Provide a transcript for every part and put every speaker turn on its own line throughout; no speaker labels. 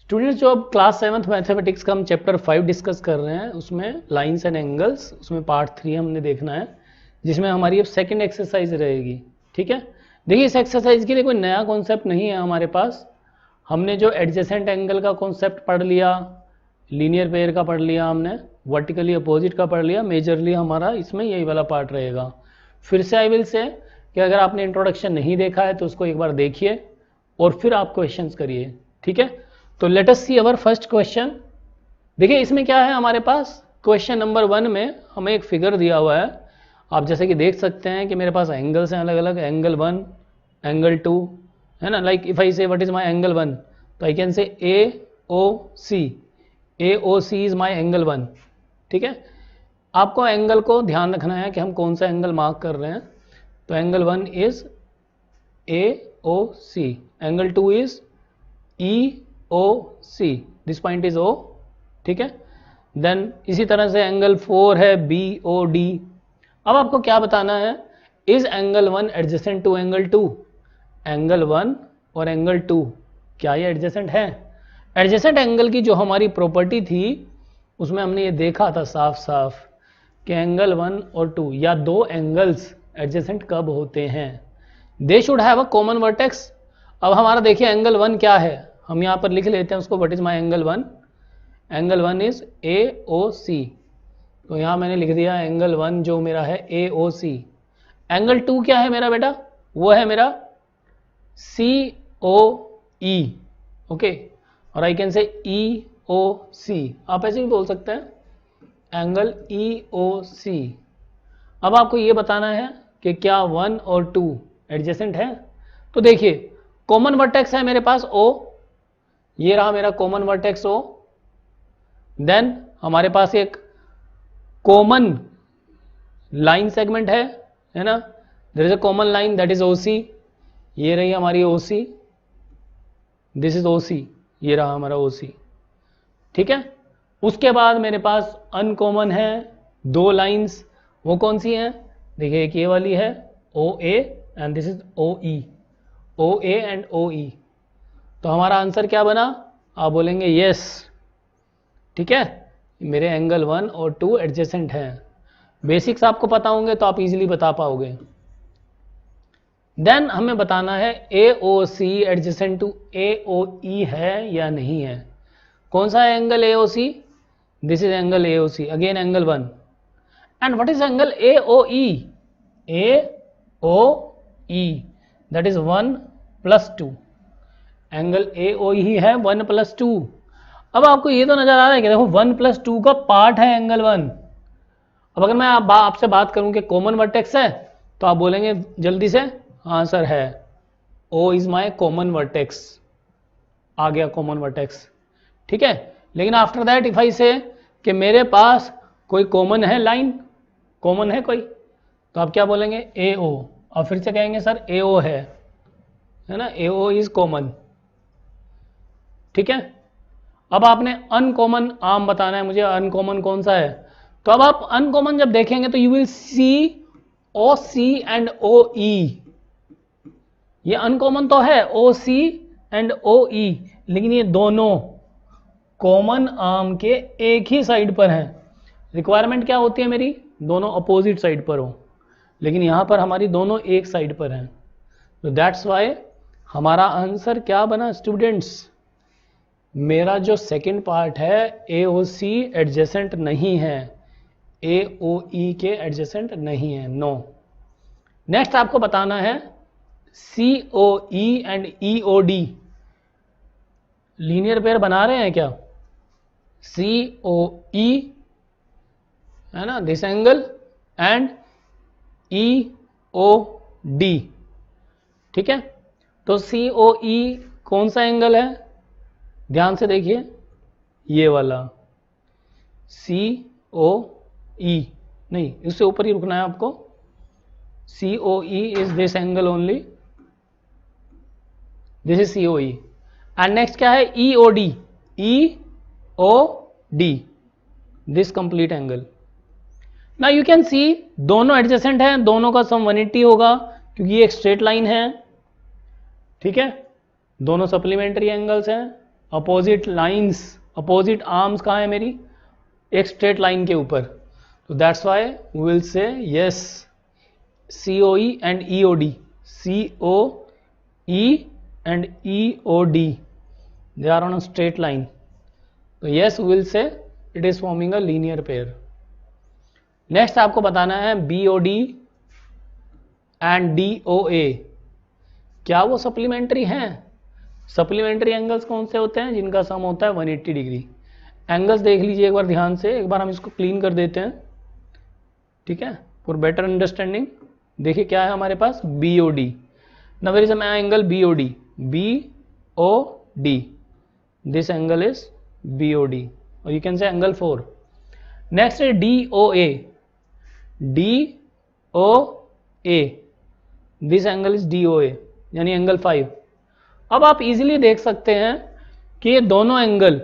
Students, जो अब class 7th mathematics का हम चैप्टर 5 डिस्कस कर रहे हैं, उसमें लाइंस एंड एंगल्स, उसमें पार्ट 3 हमने देखना है, जिसमें हमारी अब सेकंड एक्सरसाइज रहेगी। ठीक है, देखिए इस एक्सरसाइज के लिए कोई नया कॉन्सेप्ट नहीं है हमारे पास। हमने जो एडजेसेंट एंगल का कॉन्सेप्ट पढ़ लिया, लीनियर पेयर का पढ़ लिया, हमने वर्टिकली अपोजिट का पढ़ लिया, मेजरली हमारा इसमें यही वाला पार्ट रहेगा। फिर से आई विल से कि अगर आपने इंट्रोडक्शन नहीं देखा है तो उसको एक बार देखिए और फिर आप क्वेश्चंस करिए। ठीक है, तो let us see our first question. देखिए इसमें क्या है हमारे पास, क्वेश्चन नंबर 1 में हमें एक फिगर दिया हुआ है। आप जैसे कि देख सकते हैं कि मेरे पास एंगल्स हैं अलग अलग, एंगल 1, एंगल 2, है ना। लाइक इफ आई से व्हाट इज माय एंगल 1, तो आई कैन से AOC, AOC is my angle 1। ठीक है, आपको एंगल को ध्यान रखना है कि हम कौन सा एंगल मार्क कर रहे हैं। तो angle 1 is AOC, angle 2 is EOC, this point is O। ठीक है, देन इसी तरह से एंगल 4 है BOD। अब आपको क्या बताना है, is angle 1 adjacent to angle 2। Angle 1 और एंगल 2 क्या ये एडजेसेंट है? एडजेसेंट एंगल की जो हमारी प्रॉपर्टी थी उसमें हमने ये देखा था साफ साफ कि एंगल 1 और 2 या दो एंगल्स एडजेसेंट कब होते हैं, they should have a common vertex. अब हमारा देखिए एंगल 1 क्या है, हम यहाँ पर लिख लेते हैं उसको, what is my angle 1। Angle 1 is AOC, तो यहाँ मैंने लिख दिया एंगल 1 जो मेरा है AOC। एंगल 2 क्या है मेरा बेटा, वो है मेरा COE। ओके, और आई कैन से EOC, आप ऐसे भी बोल सकते हैं एंगल EOC। अब आपको ये बताना है कि क्या 1 और 2 एडजेसेंट है। तो देखिए कॉमन वर्टेक्स है मेरे पास O, ये रहा मेरा कॉमन वर्टेक्स O। देन हमारे पास एक कॉमन लाइन सेगमेंट है ना, there is a common line that is OC, ये रही हमारी OC, दिस इज OC, ये रहा हमारा OC। ठीक है, उसके बाद मेरे पास अनकॉमन है दो लाइंस, वो कौन सी हैं, देखिए एक ये वाली है OA and this is OE, OA and OE। तो हमारा आंसर क्या बना, आप बोलेंगे यस। ठीक है, मेरे एंगल 1 और 2 एडजेसेंट हैं। बेसिक्स आपको पता होंगे तो आप इजीली बता पाओगे। देन हमें बताना है AOC एडजेसेंट टू AOE है या नहीं है। कौन सा है angle AOC, this is angle AOC, again angle 1। And what is angle AOE, AOE that is 1 + 2, angle AOE है 1 + 2। अब आपको ये तो नजर आ रहा है कि देखो 1 + 2 का पार्ट है एंगल 1। अब अगर मैं आपसे बात करूं कि कॉमन वर्टेक्स है, तो आप बोलेंगे जल्दी से हाँ सर है, O is my common vertex, आ गया कॉमन वर्टेक्स। ठीक है, लेकिन आफ्टर दैट इफ आई से कि मेरे पास कोई कॉमन है लाइन, कॉमन है कोई, तो आप क्या बोलेंगे AO, और फिर से कहेंगे सर AO है ना, AO इज कॉमन। ठीक है, अब आपने अनकॉमन आम बताना है मुझे, अनकॉमन कौन सा है। तो अब आप अनकॉमन जब देखेंगे तो you will see OC and OE, ये अनकॉमन तो है OC एंड OE, लेकिन ये दोनों कॉमन आर्म के एक ही साइड पर हैं। रिक्वायरमेंट क्या होती है मेरी, दोनों अपोजिट साइड पर हो, लेकिन यहां पर हमारी दोनों एक साइड पर हैं। तो दैट्स वाई हमारा आंसर क्या बना स्टूडेंट्स, मेरा जो सेकंड पार्ट है AOC एडजेसेंट नहीं है, AOE के एडजेसेंट नहीं है, नो। नेक्स्ट आपको बताना है COE and EOD linear pair बना रहे हैं क्या। COE है ना, दिस एंगल, एंड EOD। ठीक है, तो COE कौन सा एंगल है, ध्यान से देखिए ये वाला COE, नहीं इससे ऊपर ही रुकना है आपको, COE is this angle only, this is COE। And next क्या है EOD, EOD this complete angle. Now you can सी दोनों एडजेसेंट हैं, दोनों का सम 180 होगा क्योंकि ये एक स्ट्रेट लाइन है। ठीक है, दोनों सप्लीमेंट्री एंगल्स हैं, अपोजिट लाइंस, अपोजिट आर्म्स कहाँ है मेरी, एक स्ट्रेट लाइन के ऊपर, तो that's why we will say yes COE and EOD, COE and EOD, they are on a straight line, so yes we will say it is forming a linear pair. Next आपको बताना है BOD and DOA, क्या वो supplementary हैं? Supplementary angles कौन से होते हैं? जिनका सम होता है 180 डिग्री। एंगल्स देख लीजिए एक बार ध्यान से, एक बार हम इसको क्लीन कर देते हैं, ठीक है, फॉर बेटर अंडरस्टैंडिंग। देखिए क्या है हमारे पास, BOD, now where is an angle BOD, BOD, this angle is BOD, और you can say angle 4। Next है DOA, DOA, this angle is DOA, यानी एंगल 5। अब आप इजीली देख सकते हैं कि ये दोनों angle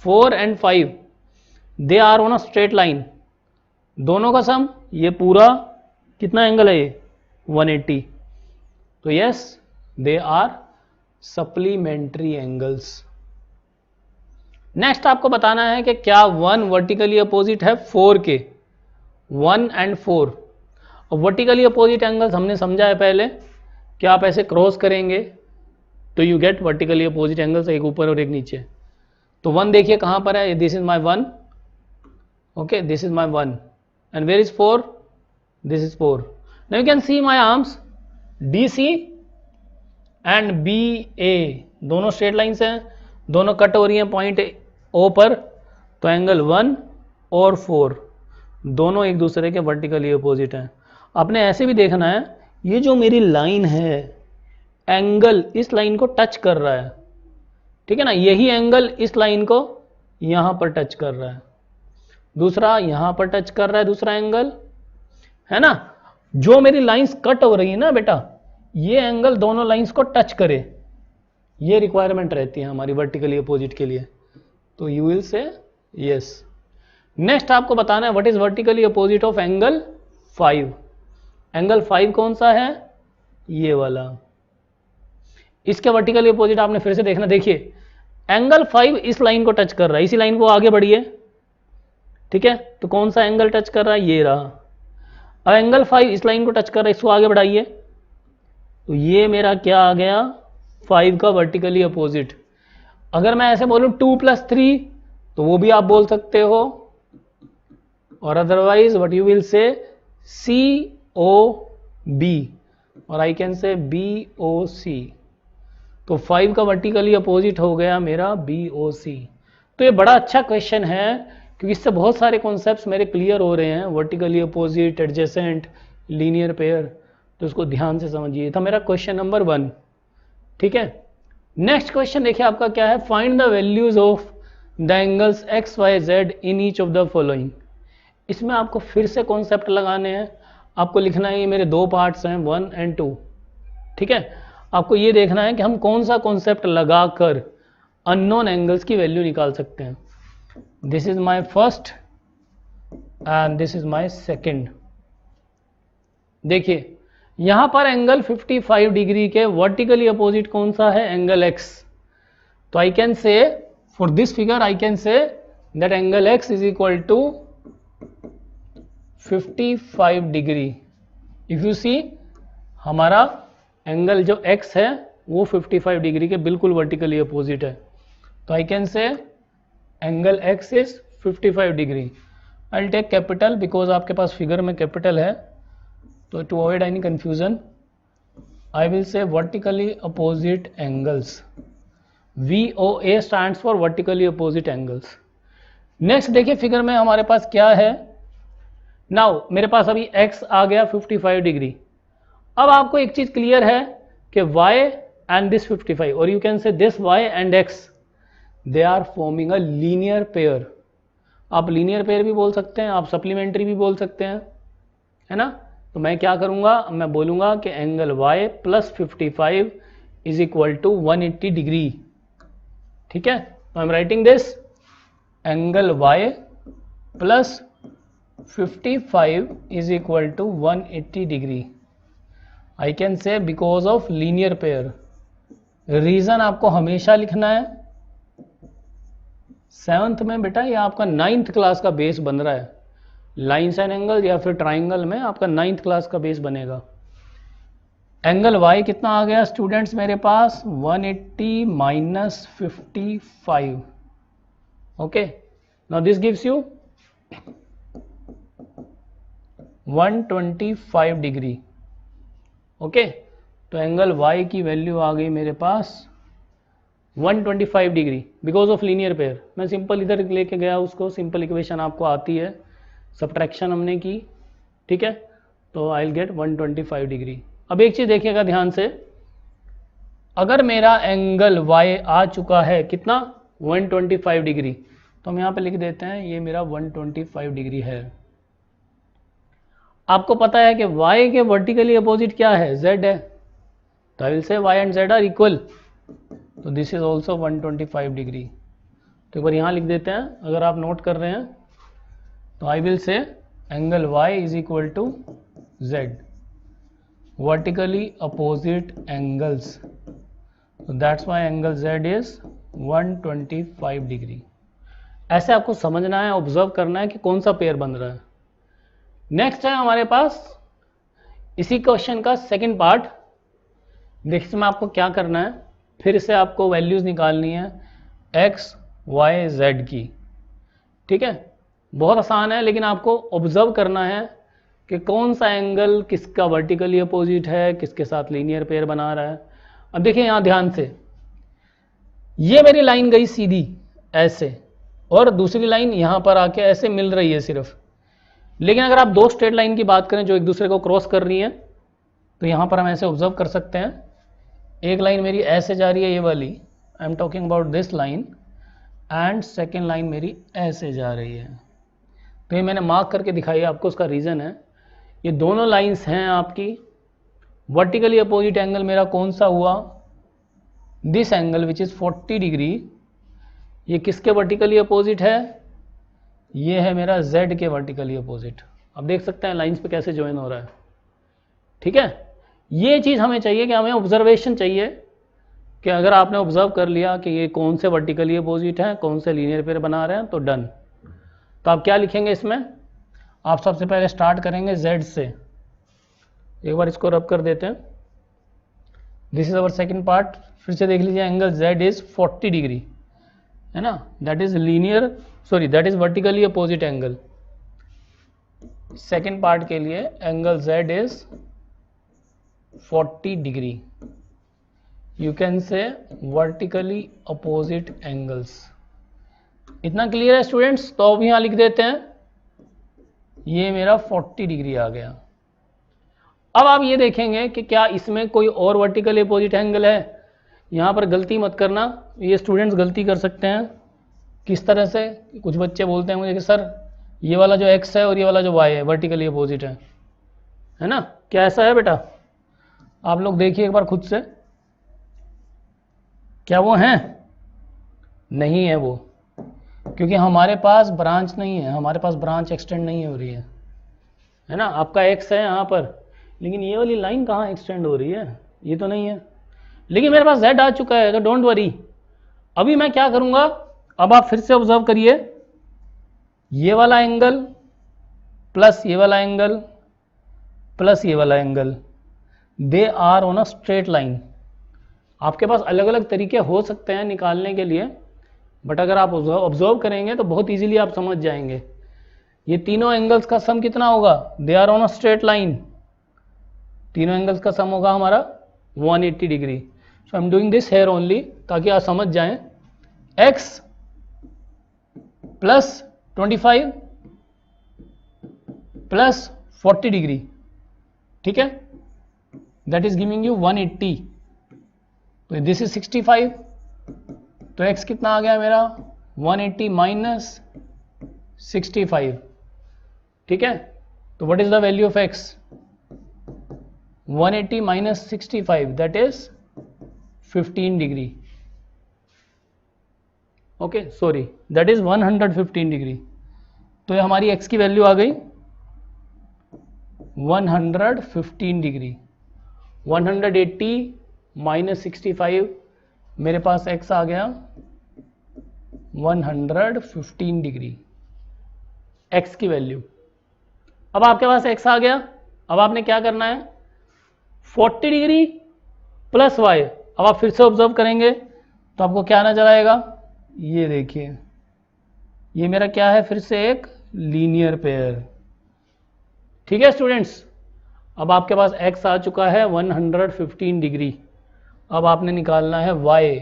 4 and 5 they are on a straight line, दोनों का सम, ये पूरा कितना एंगल है ये 180, तो yes they are supplementary angles. Next आपको बताना है कि क्या 1 वर्टिकली अपोजिट है 4 के, 1 and 4। और वर्टिकली अपोजिट एंगल्स हमने समझा है पहले कि आप ऐसे क्रॉस करेंगे तो you get vertically opposite angles, एक ऊपर और एक नीचे। तो 1 देखिए कहां पर है, this is my 1, okay, this is my 1, and where is 4, this is 4। Now you can see my arms DC and BA, दोनों स्ट्रेट लाइन्स हैं, दोनों कट हो रही हैं पॉइंट O पर, तो एंगल 1 और 4 दोनों एक दूसरे के वर्टिकली अपोजिट हैं। आपने ऐसे भी देखना है, ये जो मेरी लाइन है, एंगल इस लाइन को टच कर रहा है, ठीक है ना, यही एंगल इस लाइन को यहां पर टच कर रहा है, दूसरा यहां पर टच कर रहा है, दूसरा एंगल है ना। जो मेरी लाइंस कट हो रही है ना बेटा, ये एंगल दोनों लाइंस को टच करे, ये रिक्वायरमेंट रहती है हमारी वर्टिकली अपोजिट के लिए, तो you will say yes. Next आपको बताना है what is vertically opposite of angle 5। Angle 5 कौन सा है, ये वाला, इसके वर्टिकली अपोजिट आपने फिर से देखना। देखिए एंगल 5 इस लाइन को टच कर रहा है, इसी लाइन को आगे बढ़िए, ठीक है, तो कौन सा एंगल टच कर रहा है, ये रहा। अब एंगल 5 इस लाइन को टच कर रहा है, इसको आगे बढ़ाइए, तो ये मेरा क्या आ गया, 5 का वर्टिकली अपोजिट। अगर मैं ऐसे बोलूं 2 + 3 तो वो भी आप बोल सकते हो, और otherwise what you will say COB, और आई कैन से BOC, तो 5 का वर्टिकली अपोजिट हो गया मेरा BOC। तो ये बड़ा अच्छा क्वेश्चन है, क्योंकि इससे बहुत सारे कॉन्सेप्ट्स मेरे क्लियर हो रहे हैं, vertically opposite, adjacent, linear pair, तो इसको ध्यान से समझिए। था मेरा क्वेश्चन नंबर 1, ठीक है। नेक्स्ट क्वेश्चन देखिए आपका क्या है, find the values of the angles XYZ in each of the following. इसमें आपको फिर से कॉन्सेप्ट लगाने हैं, आपको लिखना है, ये मेरे 2 पार्ट्स हैं 1 and 2, ठीक है। आपको ये देखना है कि हम कौन सा कॉन्सेप्ट लगाकर अननोन एंगल्स की वैल्यू निकाल सकते हैं। This is my first and this is my second. देखिए यहां पर एंगल 55 डिग्री के वर्टिकली अपोजिट कौन सा है, एंगल X। तो I can say for this figure I can say that angle X is equal to 55 degree. If you see हमारा angle जो X है वो 55 डिग्री के बिल्कुल वर्टिकली अपोजिट है, तो I can say angle X is 55 degree. I take capital because आपके पास फिगर में कैपिटल है, तो to avoid any confusion I will say vertically opposite angles, VOA stands for vertically opposite angles. Next देखिए figure में हमारे पास क्या है, नाउ मेरे पास अभी X आ गया 55 डिग्री। अब आपको एक चीज क्लियर है कि Y एंड दिस 55, और you can say this Y and X, they are forming a linear pair. आप लीनियर पेयर भी बोल सकते हैं, आप सप्लीमेंट्री भी बोल सकते हैं, है ना। तो मैं क्या करूंगा, मैं बोलूंगा कि angle Y + 55 is equal to 180 degree, ठीक है। तो I am writing this angle Y + 55 is equal to 180 degree. I can say because of linear pair. Reason आपको हमेशा लिखना है, 7th में बेटा ये आपका 9th क्लास का बेस बन रहा है, लाइन्स एंड एंगल या फिर ट्राइंगल में आपका 9th क्लास का बेस बनेगा। एंगल y कितना आ गया स्टूडेंट्स मेरे पास 180 minus 55। Okay, now this gives you 125 degree. Okay, तो एंगल y की वैल्यू आ गई मेरे पास 125 degree because of linear pair. मैं सिंपल इधर लेके गया उसको, सिंपल इक्वेशन आपको आती है, सब्ट्रैक्शन हमने की, ठीक है, तो आई विल गेट 125 डिग्री। अब एक चीज़ देखिएगा ध्यान से, अगर मेरा एंगल y आ चुका है कितना 125 डिग्री, तो हम यहाँ पे लिख देते हैं ये मेरा 125 डिग्री है। आपको पता है कि y के वर्टिकली अपोजिट क्या है, z है, तो I will say y and z are equal, तो दिस इज ऑल्सो 125 डिग्री। तो एक बार यहाँ लिख देते हैं, अगर आप नोट कर रहे हैं तो I will say angle y is equal to z, vertically opposite angles, तो that's why angle z is 125 degree. ऐसे आपको समझना है, ऑब्जर्व करना है कि कौन सा पेयर बन रहा है। नेक्स्ट है हमारे पास इसी क्वेश्चन का सेकंड पार्ट। देखिए इसमें आपको क्या करना है, फिर से आपको वैल्यूज निकालनी है x, y, z की, ठीक है। बहुत आसान है, लेकिन आपको ऑब्जर्व करना है कि कौन सा एंगल किसका वर्टिकली अपोजिट है, किसके साथ लीनियर पेयर बना रहा है। अब देखिए यहाँ ध्यान से, ये मेरी लाइन गई सीधी ऐसे, और दूसरी लाइन यहाँ पर आके ऐसे मिल रही है सिर्फ। लेकिन अगर आप दो स्ट्रेट लाइन की बात करें जो एक दूसरे को क्रॉस कर रही हैं, तो यहाँ पर हम ऐसे ऑब्जर्व कर सकते हैं, एक लाइन मेरी ऐसे जा रही है, ये वाली, I am talking about this line, and second line मेरी ऐसे जा रही है। तो ये मैंने मार्क करके दिखाई है आपको, उसका रीज़न है ये दोनों लाइंस हैं आपकी, वर्टिकली अपोजिट एंगल मेरा कौन सा हुआ, this angle which is 40 degree, ये किसके वर्टिकली अपोजिट है, ये है मेरा z के वर्टिकली अपोजिट। अब देख सकते हैं लाइंस पे कैसे ज्वाइन हो रहा है, ठीक है। ये चीज़ हमें चाहिए कि हमें ऑब्जर्वेशन चाहिए कि अगर आपने ऑब्जर्व कर लिया कि ये कौन से वर्टिकली अपोजिट हैं, कौन से लीनियर पेयर बना रहे हैं, तो डन। तो आप क्या लिखेंगे इसमें, आप सबसे पहले स्टार्ट करेंगे z से, एक बार इसको रब कर देते हैं, this is our second part. फिर से देख लीजिए एंगल z इज 40 डिग्री, है ना, that is linear, sorry that is vertically opposite angle. Second part के लिए angle z is 40 degree, you can से वर्टिकली अपोजिट एंगल्स। इतना क्लियर है स्टूडेंट्स। तो अब यहाँ लिख देते हैं, ये मेरा 40 डिग्री आ गया। अब आप ये देखेंगे कि क्या इसमें कोई और वर्टिकली अपोजिट एंगल है। यहाँ पर गलती मत करना, ये स्टूडेंट्स गलती कर सकते हैं। किस तरह से, कुछ बच्चे बोलते हैं मुझे कि सर ये वाला जो x है और ये वाला जो y है वर्टिकली अपोजिट है ना, क्या ऐसा है बेटा? आप लोग देखिए एक बार खुद से, क्या वो हैं? नहीं है वो, क्योंकि हमारे पास ब्रांच नहीं है, हमारे पास ब्रांच एक्सटेंड नहीं हो रही है ना। आपका x है यहाँ पर, लेकिन ये वाली लाइन कहाँ एक्सटेंड हो रही है, ये तो नहीं है। लेकिन मेरे पास z आ चुका है, तो डोंट वरी। अभी मैं क्या करूँगा, अब आप फिर से ऑब्जर्व करिए, ये वाला एंगल प्लस ये वाला एंगल प्लस ये वाला angle, they are on a straight line. आपके पास अलग अलग तरीके हो सकते हैं निकालने के लिए, बट अगर आप ऑब्जर्व करेंगे तो बहुत इजीली आप समझ जाएंगे। ये तीनों एंगल्स का सम कितना होगा, they are on a straight line, तीनों एंगल्स का सम होगा हमारा 180 degree. So I am doing this here only, ताकि आप समझ जाएं। x प्लस 25 प्लस 40 डिग्री, ठीक है, दैट इज गिविंग यू 180। तो दिस इज 65, तो x कितना आ गया मेरा 180 माइनस 65, ठीक है। तो what is the value of x, 180 minus 65, that is 15 degree. Okay sorry, that is 115 degree. तो ये हमारी x की वैल्यू आ गई 115 डिग्री। 180 माइनस 65, मेरे पास x आ गया 115 डिग्री x की वैल्यू। अब आपके पास x आ गया, अब आपने क्या करना है 40 डिग्री प्लस y। अब आप फिर से ऑब्जर्व करेंगे तो आपको क्या नजर आएगा, ये देखिए ये मेरा क्या है, फिर से एक लीनियर पेयर। ठीक है स्टूडेंट्स, अब आपके पास x आ चुका है 115 डिग्री। अब आपने निकालना है y।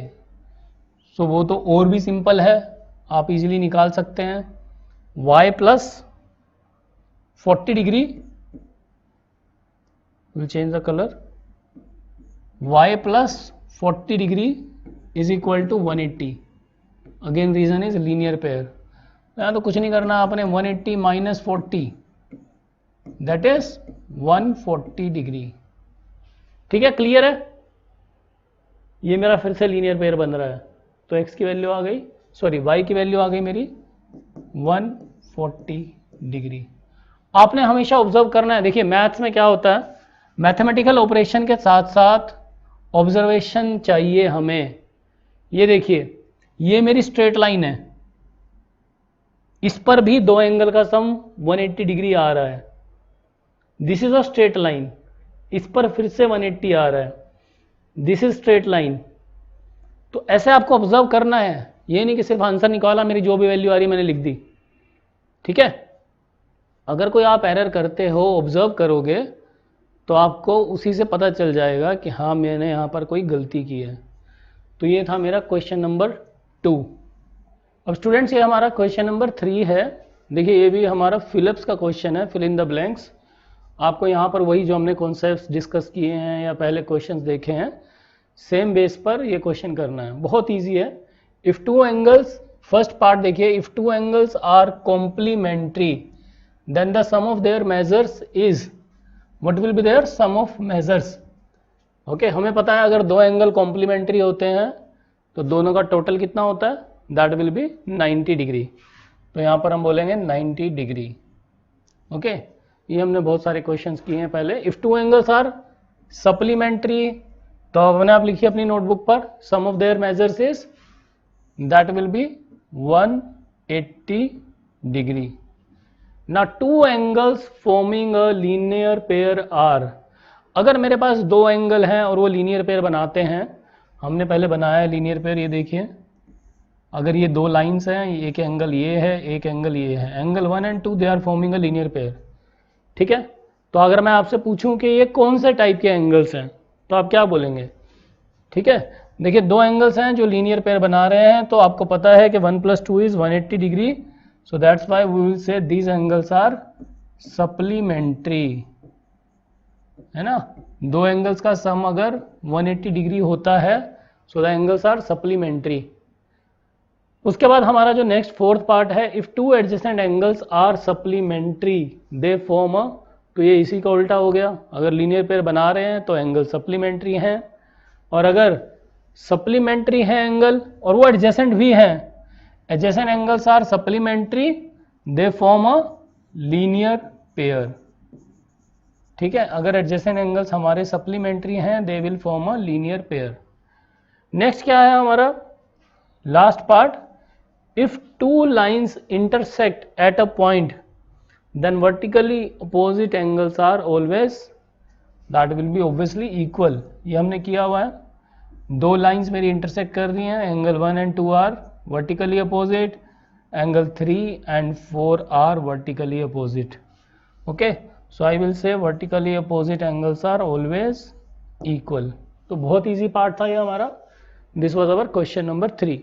सो वो तो और भी सिंपल है, आप इजीली निकाल सकते हैं। y plus 40 degree, will change the colour, y plus 40 degree is equal to 180। Again reason is linear pair. यहाँ तो कुछ नहीं करना आपने, 180 माइनस 40 दैट इज 140 डिग्री। ठीक है, क्लियर है। ये मेरा फिर से लीनियर पेयर बन रहा है, तो x की वैल्यू आ गई, सॉरी y की वैल्यू आ गई मेरी 140 डिग्री। आपने हमेशा ऑब्जर्व करना है, देखिए मैथ्स में क्या होता है, मैथमेटिकल ऑपरेशन के साथ साथ ऑब्जर्वेशन चाहिए हमें। ये देखिए ये मेरी स्ट्रेट लाइन है, इस पर भी दो एंगल का सम 180 डिग्री आ रहा है। This is a straight line, इस पर फिर से 180 आ रहा है, दिस इज स्ट्रेट लाइन। तो ऐसे आपको ऑब्जर्व करना है, ये नहीं कि सिर्फ आंसर निकाला, मेरी जो भी वैल्यू आ रही मैंने लिख दी। ठीक है, अगर कोई आप एरर करते हो, ऑब्जर्व करोगे तो आपको उसी से पता चल जाएगा कि हाँ मैंने यहाँ पर कोई गलती की है। तो ये था मेरा क्वेश्चन नंबर 2। अब स्टूडेंट्स ये हमारा क्वेश्चन नंबर 3 है। देखिए ये भी हमारा फिलिप्स का क्वेश्चन है, फिल इन द ब्लैंक्स। आपको यहाँ पर वही जो हमने कॉन्सेप्ट्स डिस्कस किए हैं या पहले क्वेश्चंस देखे हैं, सेम बेस पर ये क्वेश्चन करना है। बहुत इजी है। If two angles, first part देखिए, if two angles are complementary then the sum of their measures is, what will be their sum of measures. Okay, हमें पता है अगर दो एंगल कॉम्प्लीमेंट्री होते हैं तो दोनों का टोटल कितना होता है, दैट विल बी 90 डिग्री। तो यहाँ पर हम बोलेंगे 90 डिग्री। ओके, ये हमने बहुत सारे क्वेश्चंस किए हैं पहले। If two angles are supplementary, तो हमने आप लिखिए अपनी नोटबुक पर, sum of their measures is, that will be 180 degree. ना two angles forming a linear pair are, अगर मेरे पास दो एंगल हैं और वो लीनियर पेयर बनाते हैं, हमने पहले बनाया है लीनियर पेयर। ये देखिए अगर ये दो लाइंस हैं, एक एंगल ये है, एक एंगल ये है, angle 1 and 2 they are forming a linear pair. ठीक है, तो अगर मैं आपसे पूछूं कि ये कौन से टाइप के एंगल्स हैं तो आप क्या बोलेंगे। ठीक है, देखिए दो एंगल्स हैं जो लीनियर पेयर बना रहे हैं, तो आपको पता है कि 1 + 2 is 180 degree. So that's why we will say these angles are supplementary, है ना। दो एंगल्स का सम अगर 180 डिग्री होता है, so the angles are supplementary. उसके बाद हमारा जो नेक्स्ट फोर्थ पार्ट है, if two adjacent angles are supplementary they form a, तो ये इसी का उल्टा हो गया। अगर लीनियर पेयर बना रहे हैं तो एंगल सप्लीमेंट्री हैं, और अगर सप्लीमेंट्री है एंगल और वो एडजेसेंट भी हैं, adjacent angles are supplementary they form a linear pair. ठीक है, अगर एडजेसेंट एंगल्स हमारे सप्लीमेंट्री हैं, they will form a linear pair. Next क्या है हमारा last part, if two lines intersect at a point then vertically opposite angles are always, that will be obviously equal. ये हमने किया हुआ है, दो लाइंस मेरी इंटरसेक्ट कर रही हैं, angle 1 and 2 are vertically opposite, angle 3 and 4 are vertically opposite. Okay, so I will say vertically opposite angles are always equal. तो बहुत इजी पार्ट था ये हमारा। This was our question number 3।